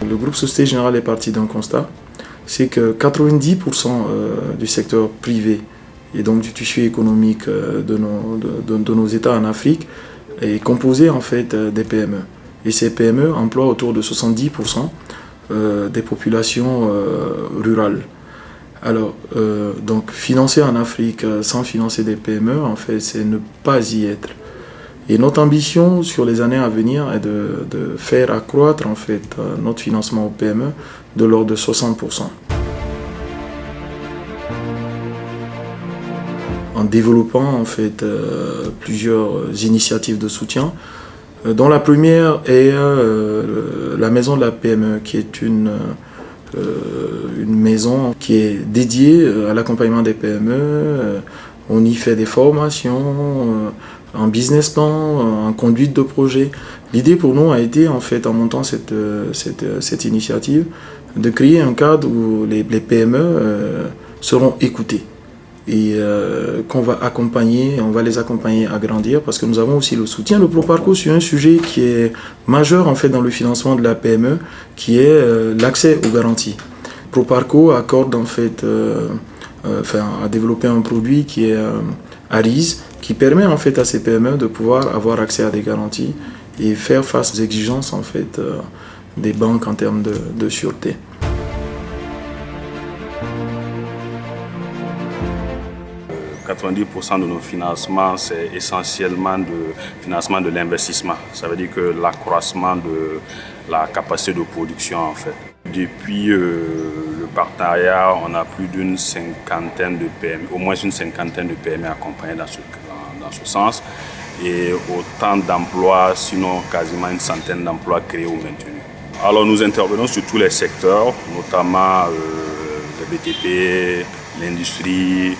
Le groupe Société Générale est parti d'un constat, c'est que 90% du secteur privé et donc du tissu économique de nos États en Afrique est composé en fait des PME. Et ces PME emploient autour de 70% des populations rurales. Alors, donc financer en Afrique sans financer des PME, en fait, c'est ne pas y être. Et notre ambition sur les années à venir est de faire accroître en fait notre financement aux PME de l'ordre de 60%. En développant en fait plusieurs initiatives de soutien, dont la première est la maison de la PME, qui est une maison qui est dédiée à l'accompagnement des PME. On y fait des formations en business plan, en conduite de projet. L'idée pour nous a été, en fait, en montant cette initiative, de créer un cadre où les PME seront écoutées et qu'on va accompagner, on va les accompagner à grandir, parce que nous avons aussi le soutien de Proparco sur un sujet qui est majeur en fait dans le financement de la PME, qui est l'accès aux garanties. Proparco accorde en fait, a développé un produit qui est Arise, qui permet en fait à ces PME de pouvoir avoir accès à des garanties et faire face aux exigences en fait des banques en termes de sûreté. « 90% de nos financements, c'est essentiellement de financement de l'investissement. Ça veut dire que l'accroissement de la capacité de production en fait. Depuis le partenariat, on a plus d'une cinquantaine de PME, au moins une cinquantaine de PME accompagnées dans ce sens. Et autant d'emplois, sinon quasiment une centaine d'emplois créés ou maintenus. Alors nous intervenons sur tous les secteurs, notamment le BTP, l'industrie,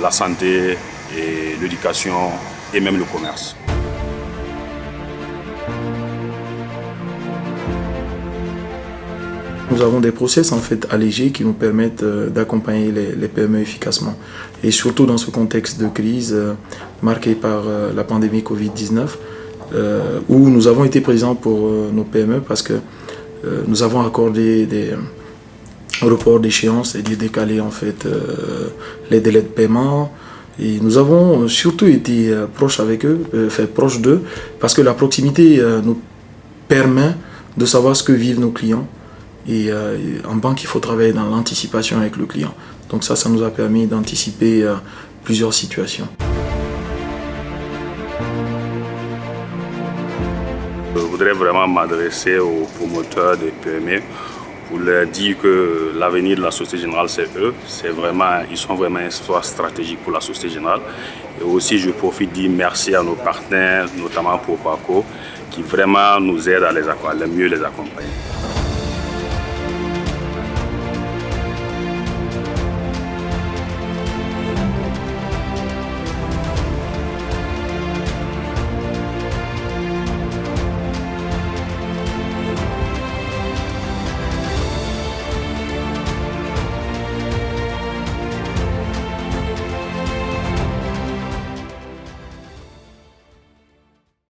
la santé, et l'éducation et même le commerce. Nous avons des process en fait allégés qui nous permettent d'accompagner les PME efficacement. Et surtout dans ce contexte de crise marqué par la pandémie Covid-19, où nous avons été présents pour nos PME parce que nous avons accordé des reports d'échéance et décalé en fait les délais de paiement. Et nous avons surtout été proches avec eux, proches d'eux, parce que la proximité nous permet de savoir ce que vivent nos clients. Et en banque, il faut travailler dans l'anticipation avec le client. Donc ça nous a permis d'anticiper plusieurs situations. Je voudrais vraiment m'adresser aux promoteurs des PME pour leur dire que l'avenir de la Société Générale, c'est eux. Ils sont vraiment un choix stratégique pour la Société Générale. Et aussi, je profite de dire merci à nos partenaires, notamment Proparco, qui vraiment nous aident à mieux les accompagner.